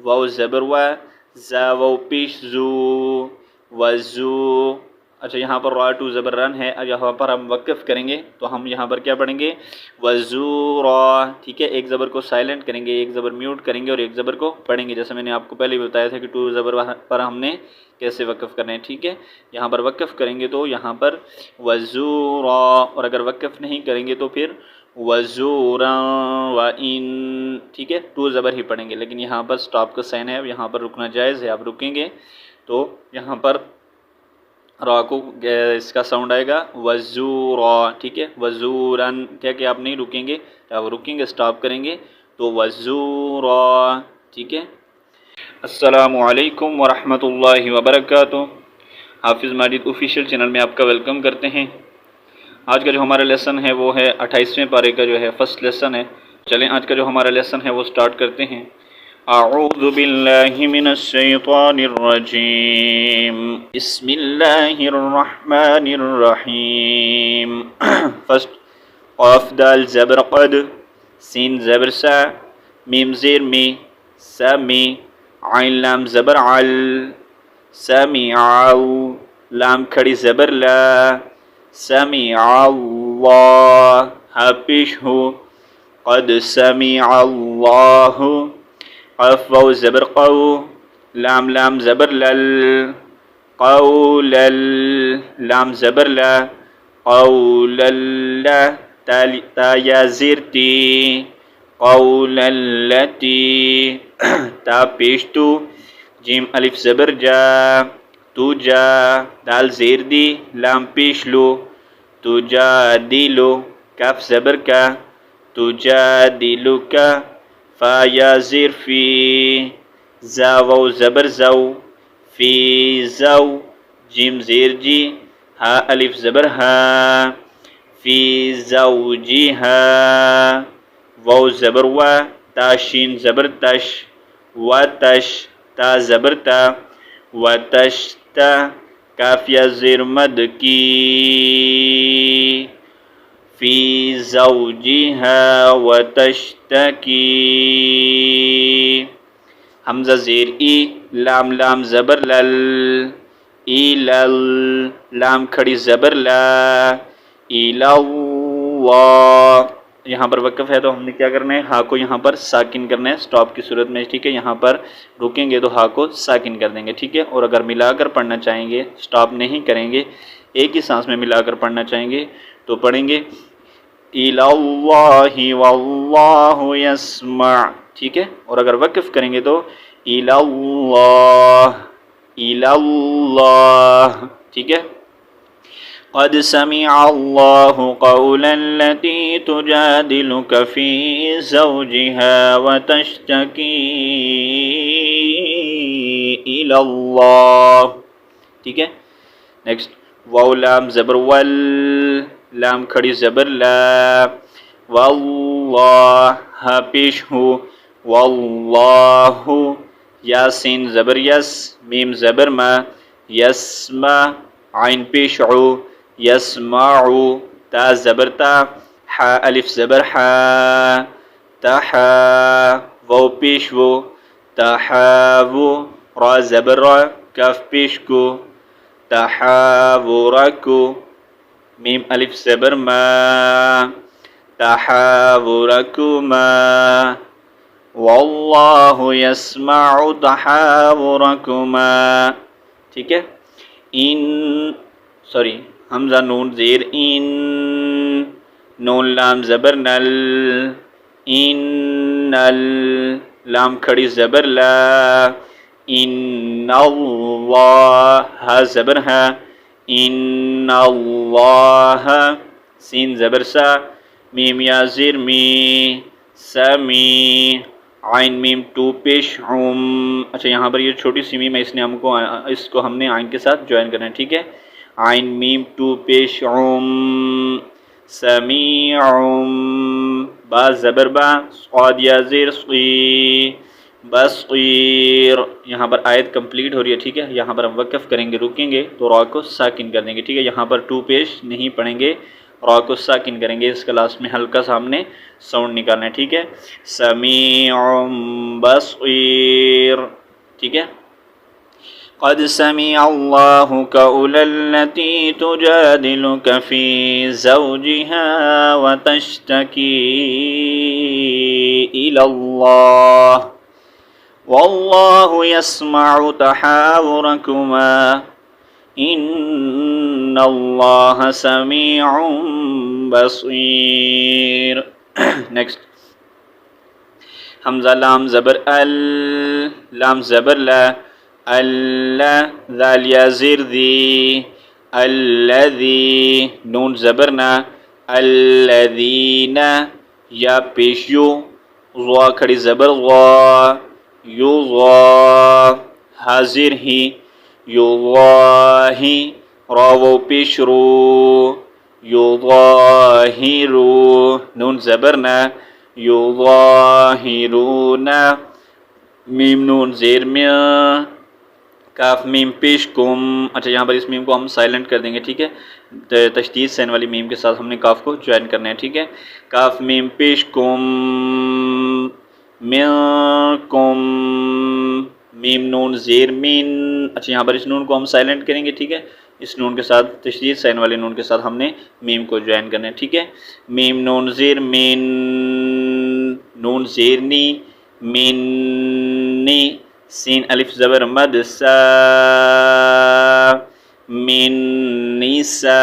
واو زبر و، زا واو پیش زو، وزو. اچھا یہاں پر را ٹو زبر رن ہے، یہاں پر ہم وقف کریں گے تو ہم یہاں پر کیا پڑھیں گے؟ وزورا. ٹھیک ہے، ایک زبر کو سائلنٹ کریں گے، ایک زبر میوٹ کریں گے اور ایک زبر کو پڑھیں گے، جیسے میں نے آپ کو پہلے بھی بتایا تھا کہ ٹو زبر پر ہم نے کیسے وقف کرنا ہے. ٹھیک ہے، یہاں پر وقف کریں گے تو یہاں پر وزورا، اور اگر وقف نہیں کریں گے تو پھر وزورا وَإِن. ٹھیک ہے، ٹو زبر ہی پڑھیں گے، لیکن یہاں پر سٹاپ کا سائن ہے، یہاں پر رکنا جائز ہے. آپ رکیں گے تو یہاں پر را کو اس کا ساؤنڈ آئے گا وزورا. ٹھیک ہے، وزورن کیا کہ آپ نہیں رکیں گے، آپ رکیں گے سٹاپ کریں گے تو وزورا. ٹھیک ہے. السلام علیکم ورحمۃ اللہ وبرکاتہ. حافظ ماجد آفیشیل چینل میں آپ کا ویلکم کرتے ہیں. آج کا جو ہمارا لیسن ہے وہ ہے 28ویں پارے کا جو ہے فرسٹ لیسن ہے. چلیں آج کا جو ہمارا لیسن ہے وہ سٹارٹ کرتے ہیں. اعوذ باللہ من الشیطان الرجیم، بسم اللہ الرحمن الرحیم. فرسٹ، قاف دال زبر قد، سین زبر سا، میم زیر می، سمی، عین لام زبر عل، سمیعو، لام کھڑی زبر لا، سمیع اللہ، ہا پیش ہو، قد سمیع اللہ. قاف واو زبر قو، لام لام زبر لل، قولا، لام زبر لا، قولا لا، تا یا زیر تی، قولا لتی، تا پیش تو، جیم الف زبر جا، تو جا، دال زیر دی، لام پیش لو، تو جا دیلو، کاف زبر کا، تو جا دیلو کا، فا یا زیر فی، زا واو زبر زو، فی زو، جیم زیر جی، ہا الف زبر ہا، فی زوجی ہا، واو زبر و، تا شین زبر تش، و تش، تا زبر تا، و تش تا، کاف یا زیر مد کی، فی زوجها وتشتکی. حمزہ زیر ای، لام لام زبر لل، ای لل، لام کھڑی زبر لا، ای اللہ. یہاں پر وقف ہے تو ہم نے کیا کرنا ہے؟ ہا کو یہاں پر ساکن کرنا ہے سٹاپ کی صورت میں. ٹھیک ہے، یہاں پر رکیں گے تو ہا کو ساکن کر دیں گے. ٹھیک ہے، اور اگر ملا کر پڑھنا چاہیں گے، سٹاپ نہیں کریں گے، ایک ہی سانس میں ملا کر پڑھنا چاہیں گے تو پڑھیں گے اِلَى اللَّهِ وَاللَّهُ يَسْمَعُ. ٹھیک ہے، اور اگر وقف کریں گے تو اِلَى اللَّهِ، اِلَى اللَّهِ. ٹھیک ہے. قد سمع الله قول التي تجادلك في زوجها وتشتكي إلى الله. ٹھیک ہے. نیکسٹ، واو لام زبر ول، لام کھڑی زبر لا، واللہ، ہا پیش ہو، واللہ، یاسین زبر یس، میم زبر ما، یسما، عین پیش عو، یسمعو، تا زبر تا، حا الف زبر حا، تحا، واو پیش وہ، تحاو، را زبر را، کاف پیش کو، تحاورکو، میم الف زبر ما، تحاورکما، واللہ یسمع تحاورکما. ٹھیک ہے. حمزہ نون زیر ان، نون لام زبر نل، انل، لام کھڑی زبر لا، ان اللہ، ہا زبر ہا، ان اللہ، سین زبر سا، میم یا زیر می، سمی، عین میم ٹو پیش عم. اچھا یہاں پر یہ چھوٹی سی میم ہے، اس کو ہم نے عین کے ساتھ جوائن کرنا ہے. ٹھیک ہے. عین میم ٹو پیش عم، سمیعم، با زبر با، صاد یا زیر صی، بصیر. یہاں پر آیت کمپلیٹ ہو رہی ہے. ٹھیک ہے، یہاں پر ہم وقف کریں گے، رکیں گے تو را کو ساکن کر دیں گے. ٹھیک ہے، یہاں پر ٹو پیش نہیں پڑھیں گے، را کو ساکن کریں گے، اس کلاس میں ہلکا سا ہم نے ساؤنڈ نکالنا ہے، ٹھیک ہے. سمیع بصیر، ٹھیک ہے. قد سمع الله قول التي تجادلك في زوجها وتشتكي إلى الله والله يسمع تحاوركما إن الله سميع بصير. Next. حمزہ لام زبر ال، لام زبر لا، اللہ ذال یا زیر دی، الذی نون زبرنا، الذین یا پیش یو، ضا کھڑی زبر ضا، یو ضا حاضر ہی، یو ضاہی را و پیش رو، یو ضاہی رو نون زبرنا، یو ظاہرون میم نون زیر میں، کاف میم پیش کم. اچھا یہاں پر اس میم کو ہم سائلنٹ کر دیں گے، ٹھیک ہے. تشدید سین والی میم کے ساتھ ہم نے کاف کو جوائن کرنا ہے، ٹھیک ہے. کاف میم پیش کم، منکم میم نون زیر مین. اچھا یہاں پر اس نون کو ہم سائلنٹ کریں گے، ٹھیک ہے. اس نون کے ساتھ تشدید سین والے نون کے ساتھ ہم نے میم کو جوائن کرنا ہے، ٹھیک ہے. میم نون زیر مین، نون زیرنی منی، سین الف زبر مد سا، من نسا،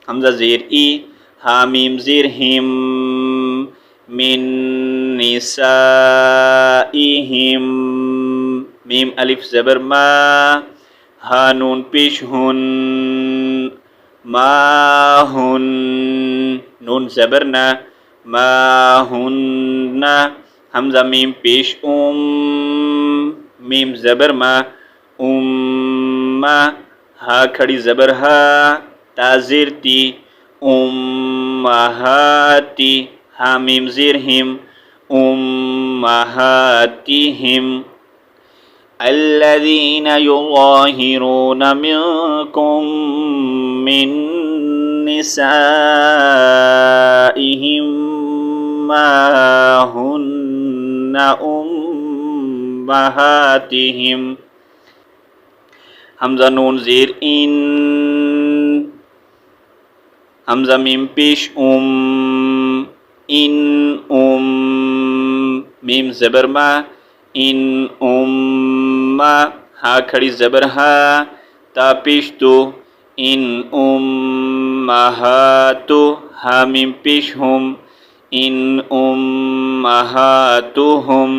حمزہ زیر ای، ہا میم زیر ہم، من نسائہم، میم الف زبر ما، ہا نون پیش ہن، ما ہن نون زبر نا، ما ہن حمزہ میم پیش میم زبر ما، ہا کھڑی زبر ہا، تا زیر تی، امہاتی، ہا میم زیر ہم، امہاتہم. الذین یظاہرون منکم من نسائہم ما ہن امہاتہم. حمزہ نون زیر ان، حمزہ میم پیش ان میم زبر ما، ان ہا کھڑی زبر ہا، تا پیش تو، ان امہاتو، ہا میم پیش ہم، ان امہاتہم.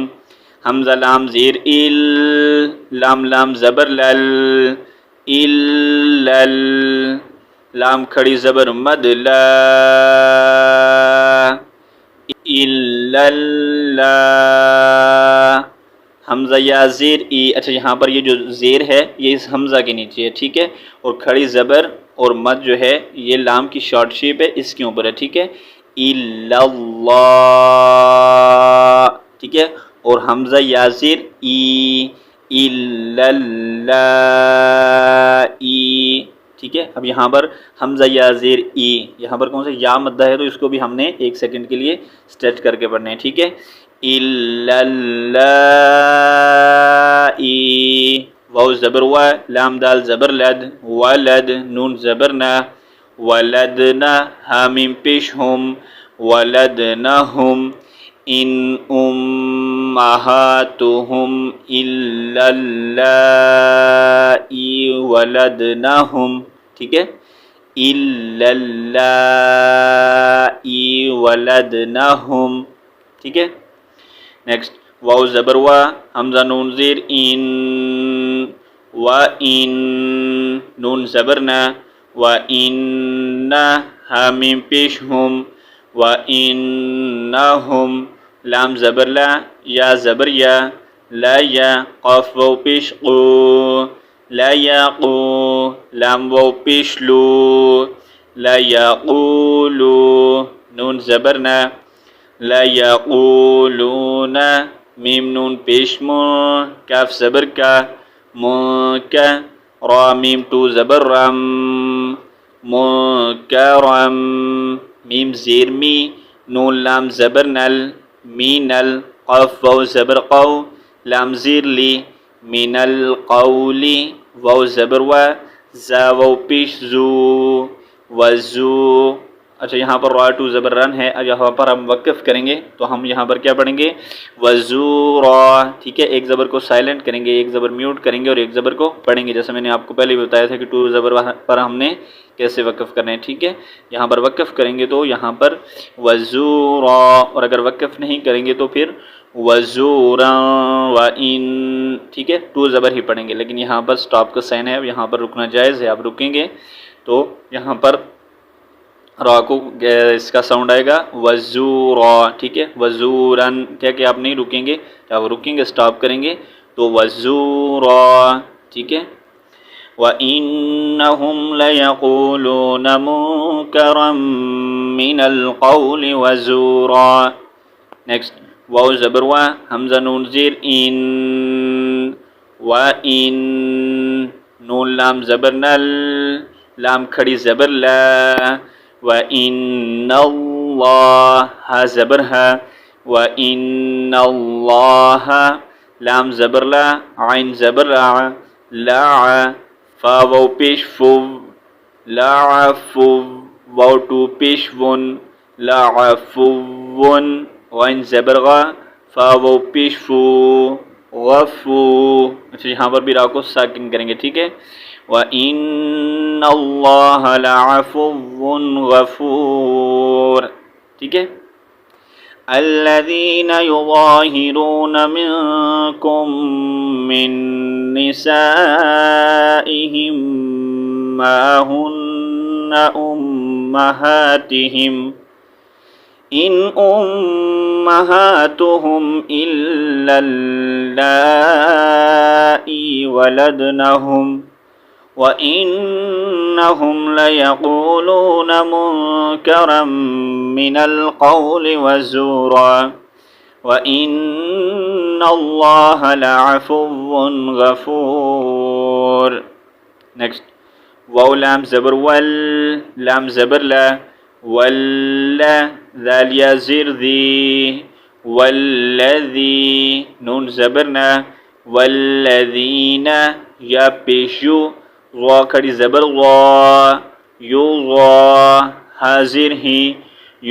حمزہ لام زیر ال، لام لام زبر لل، الل لام کھڑی زبر مد لا، اللا حمزہ یا زیر ای. اچھا یہاں پر یہ جو زیر ہے یہ اس حمزہ کے نیچے ہے، ٹھیک ہے. اور کھڑی زبر اور مد جو ہے یہ لام کی شارٹ شیپ ہے، اس کے اوپر ہے، ٹھیک ہے. اللہ، ٹھیک ہے. اور حمزہ یا زیر ای، اللائی، ٹھیک ہے. اب یہاں پر حمزہ یا زیر ای، یہاں پر کون سا یا مدہ ہے تو اس کو بھی ہم نے ایک سیکنڈ کے لیے اسٹریچ کر کے پڑھنا ہے، ٹھیک ہے. اللائی، واو زبر و، لام دال زبر لد، ولد نون زبر نا، ولدنا ہا میم پیش ہم، ولدنہم. ان امہاتہم الا اللائی ولدنہم، ٹھیک ہے. الا اللائی ولدنہم، ٹھیک ہے. نیکسٹ واو زبر و، حمزہ نون زیر ان، و ان نون زبر نا، و ان ہا میم پیش ہم، و انہم لام زبر لا، یا زبر یا، لا یا قاف واو پیش قو، لا یقو لام واو پیش لو، لا یقولو نون زبر نا، لا یقولون میم نون پیش مو، کاف زبر کا، منکا را میم تو زبر رم، منکرم میم زیر می نون لام زبر نل مینل قف واو زبر قو لام زیر لی من القول واو زبر و زا واو پیش زو وزو. اچھا یہاں پر را ٹو زبر رن ہے، اب یہاں پر ہم وقف کریں گے تو ہم یہاں پر کیا پڑھیں گے وزورا، ٹھیک ہے. ایک زبر کو سائلنٹ کریں گے، ایک زبر میوٹ کریں گے اور ایک زبر کو پڑھیں گے، جیسے میں نے آپ کو پہلے بھی بتایا تھا کہ ٹو زبر پر ہم نے کیسے وقف کرنا ہے. ٹھیک ہے، یہاں پر وقف کریں گے تو یہاں پر وزورا، اور اگر وقف نہیں کریں گے تو پھر وزورا وَإِن، ٹھیک ہے، ٹو زبر ہی پڑھیں گے. لیکن یہاں پر سٹاپ کا سائن ہے، اب یہاں پر رکنا جائز ہے. آپ رکیں گے تو یہاں پر را کو اس کا ساؤنڈ آئے گا وزورا، ٹھیک ہے. وزورن کیا کہ آپ نہیں رکیں گے، آپ رکیں گے سٹاپ کریں گے تو وزورا، ٹھیک ہے. وَإِنَّهُمْ لَيَقُولُونَ مُنكَرًا مِنَ الْقَوْلِ وَزُورًا. نیکسٹ واو زبر وا حمزہ نون زیر ان وَإِن نون لام زبر نل لام کھڑی زبر لا وَإِنَّ اللَّهَ ہا زبر ہا وَإِنَّ اللَّهَ لام زبر لا عین زبر لا فا واو پیش فو لعفو واو ٹو پیش ون لعفون غین زبر غا فا واو پیش فو غفو. اچھا یہاں پر بھی را کو ساکن کریں گے، ٹھیک ہے. وَإِنَّ اللَّهَ لَعَفُوٌّ غَفُورٌ، ٹھیک ہے. الَّذِينَ يُظَاهِرُونَ مِنكُم مِّن نِّسَائِهِم مَّا هُنَّ أُمَّهَاتِهِمْ إِنْ أُمَّهَاتُهُمْ إِلَّا اللَّائِي وَلَدْنَهُمْ وَإِنَّهُمْ لَيَقُولُونَ مُنكَرًا مِنَ الْقَوْلِ وَزُورًا وَإِنَّ اللَّهَ لَعَفُوٌّ غَفُورٌ. نیکسٹ واو لام زبر ول لام زبر لا ولا ذال یا زیر ذی والذی نون زبرنا والذین یا پیشو غا کھڑی زبر غا یو غا حاضر ہی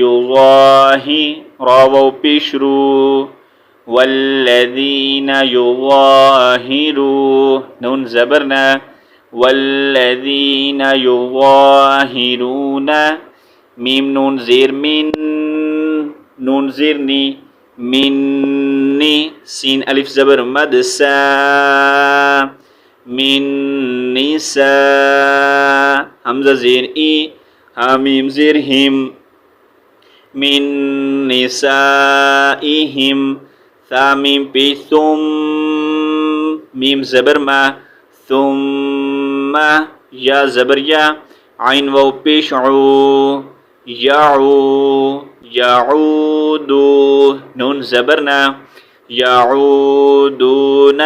یو غاہی را واو پیشرو والذین یظاہرو نون زبرنا والذین یظاہرون میم نون زیر من نون زیر نی منی سین الف زبر مد سا من نساء حمزہ زیر ای حامیم زیر ہم من نسائہم ثا میم پی ثم میم زبر ما ثم یا زبر یا عین واو پیش عو یعو یعودو نون زبرنا یعودون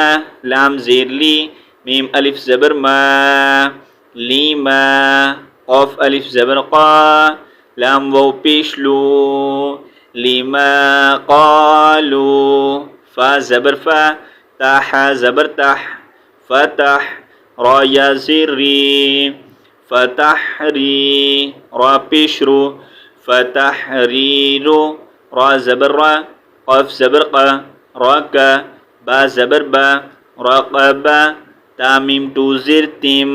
لام زیر لی میم الف زبر ما لیما قاف الف زبر قا لام واو پیش لو لیما قالو فا زبر فا تاح زبر تح فتح را یا زیر ری فتحری را پیشرو فتحریرو را زبر را قف زبر قا را کا با زبر با راقبا تامیم تو زیر تیم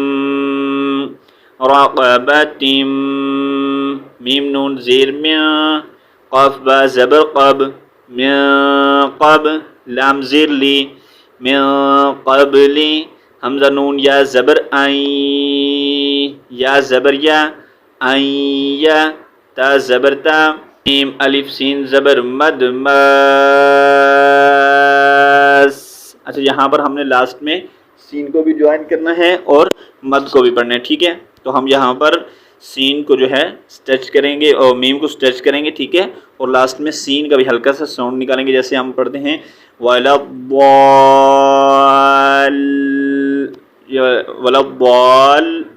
راقبتیم میم نون زیر من قف با زبر قب من قب لام زیر لی من قبلی حمزہ نون یا زبر این یا زبر یا این یا تا زبر تا میم الف سین زبر مد ماس. اچھا یہاں پر ہم نے لاسٹ میں سین کو بھی جوائن کرنا ہے اور مد کو بھی پڑھنا ہے، ٹھیک ہے. تو ہم یہاں پر سین کو جو ہے سٹریچ کریں گے اور میم کو سٹریچ کریں گے، ٹھیک ہے. اور لاسٹ میں سین کا بھی ہلکا سا ساؤنڈ نکالیں گے، جیسے ہم پڑھتے ہیں وَلَضَّالِّينَ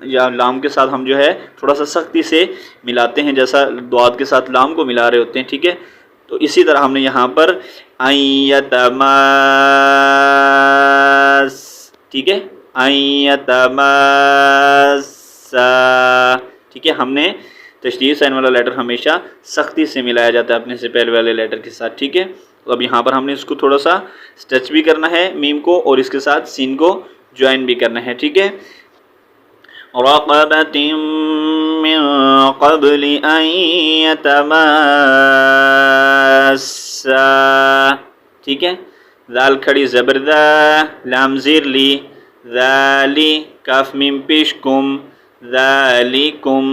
یا لام کے ساتھ ہم جو ہے تھوڑا سا سختی سے ملاتے ہیں، جیسا ضاد کے ساتھ لام کو ملا رہے ہوتے ہیں، ٹھیک ہے؟ تو اسی طرح ہم نے یہاں پر ایتماس، ٹھیک ہے، ایتماسا، ٹھیک ہے؟ ہم نے تشدید سائن والا لیٹر ہمیشہ سختی سے ملایا جاتا ہے اپنے سے پہلے والے لیٹر کے ساتھ، ٹھیک ہے؟ تو اب یہاں پر ہم نے اس کو تھوڑا سا اسٹچ بھی کرنا ہے میم کو، اور اس کے ساتھ سین کو جوائن بھی کرنا ہے، ٹھیک ہے؟ رقبۃ من قبل ان یتماسا، ٹھیک ہے؟ ذال کھڑی زبر ذا، لام زیر لی، ذالی، کاف میم پیش کم، ذالکم،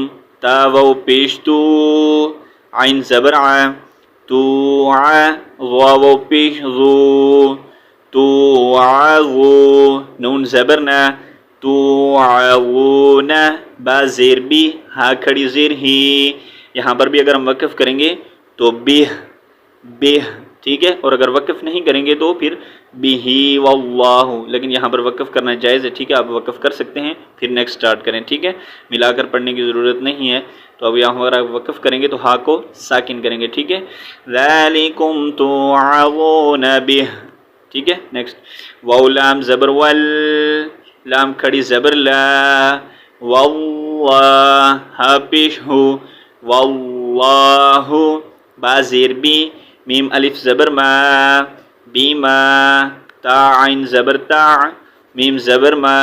تا واو پیش تو، عین زبر ع، تو ع، واو پیش ذو، تو عذو، نون زبر نا، توعظون، با زیر بی، ہا کھڑی زیر ہی، یہاں پر بھی اگر ہم وقف کریں گے تو بیہ، بیہ، ٹھیک ہے؟ اور اگر وقف نہیں کریں گے تو پھر بیہی واللہ، لیکن یہاں پر وقف کرنا جائز ہے، ٹھیک ہے؟ آپ وقف کر سکتے ہیں پھر نیکسٹ سٹارٹ کریں، ٹھیک ہے؟ ملا کر پڑھنے کی ضرورت نہیں ہے۔ تو اب یہاں پر وقف کریں گے تو ہا کو ساکن کریں گے، ٹھیک ہے؟ ذالکم توعظون بہ، ٹھیک ہے؟ نیکسٹ واو لام زبر ول، لام کھڑی زبر لا، واللہ، ہا پیش ہو، واللہ، با زیر بی، میم الف زبر ما، بیما، تا عین زبر تا، میم زبر ما،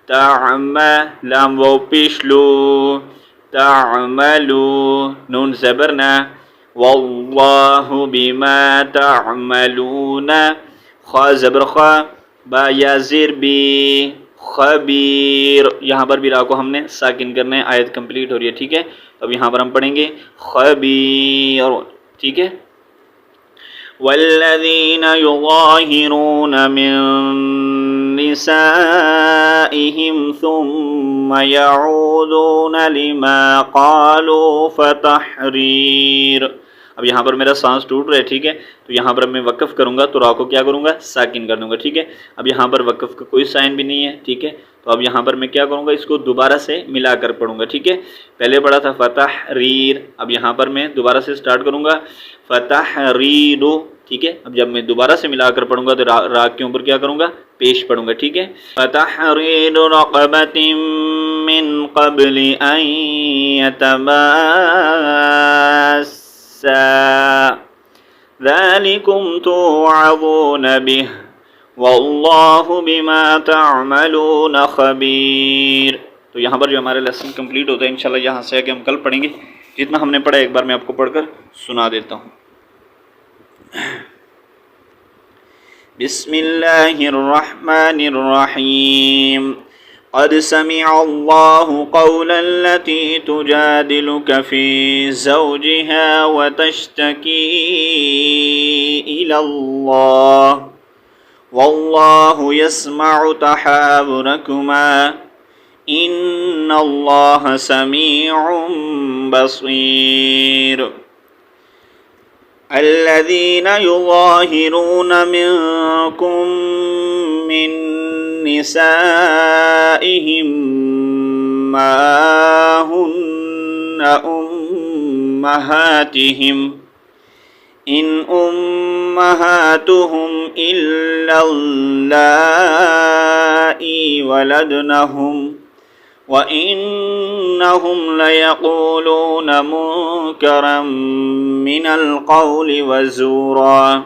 تعما، لام واو پیش لو، تعملو، نون زبر نا، واللہ بما تعملون، خا زبر خا، با یا زیر بی، خبیر، یہاں پر بھی را کو ہم نے ساکن کرنا ہے، آیت کمپلیٹ ہو رہی ہے، ٹھیک ہے؟ اب یہاں پر ہم پڑھیں گے خبیر، ٹھیک ہے؟ والذین یظاہرون من نسائہم ثم یعودون لما قالوا فتحریر، اب یہاں پر میرا سانس ٹوٹ رہا ہے، ٹھیک ہے؟ تو یہاں پر میں وقف کروں گا تو را کو کیا کروں گا؟ ساکن کر دوں گا، ٹھیک ہے؟ اب یہاں پر وقف کا کوئی سائن بھی نہیں ہے، ٹھیک ہے؟ تو اب یہاں پر میں کیا کروں گا؟ اس کو دوبارہ سے ملا کر پڑھوں گا، ٹھیک ہے؟ پہلے پڑھا تھا فتحریر، اب یہاں پر میں دوبارہ سے سٹارٹ کروں گا فتحریر، ٹھیک ہے؟ اب جب میں دوبارہ سے ملا کر پڑھوں گا تو را کے اوپر کیا کروں گا؟ پیش پڑھوں گا، ٹھیک ہے؟ فتحریر رقبۃ من قبل ان یتماسا، ذالکم توعظون بہ، واللہ بما تعملون خبیر۔ تو یہاں پر جو ہمارا لیسن کمپلیٹ ہوتا ہے انشاءاللہ یہاں سے آگے ہم کل پڑھیں گے، جتنا ہم نے پڑھا ایک بار میں آپ کو پڑھ کر سنا دیتا ہوں۔ بسم اللہ الرحمن الرحیم، قد سمع اللہ قول التي تجادلك في زوجها وتشتكي إلى الله والله يسمع تحاوركما إن الله سميع بصير۔ الذين يظاهرون منكم من نسائهم ما هن أمهاتهم إن أمهاتهم إلا اللائي ولدنهم وَإِنَّهُمْ لَيَقُولُونَ مُنكَرًا مِنَ الْقَوْلِ وَزُورًا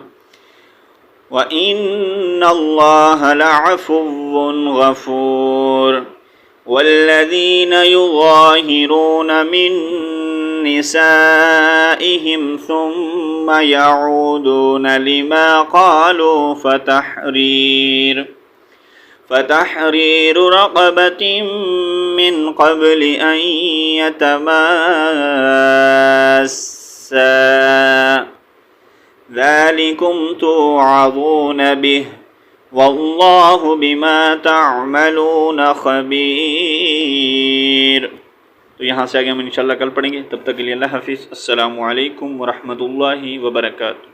وَإِنَّ اللَّهَ لَعَفُوٌّ غَفُورٌ۔ وَالَّذِينَ يُظَاهِرُونَ مِن نِّسَائِهِمْ ثُمَّ يَعُودُونَ لِمَا قَالُوا فتحرير رقبة من قبل أن يتماسا، ذلكم توعظون به والله بما تعملون خبير۔ تو یہاں سے آگے ہم انشاءاللہ کل پڑھیں گے، تب تک کے لیے اللہ حافظ، السلام علیکم ورحمۃ اللہ وبرکاتہ۔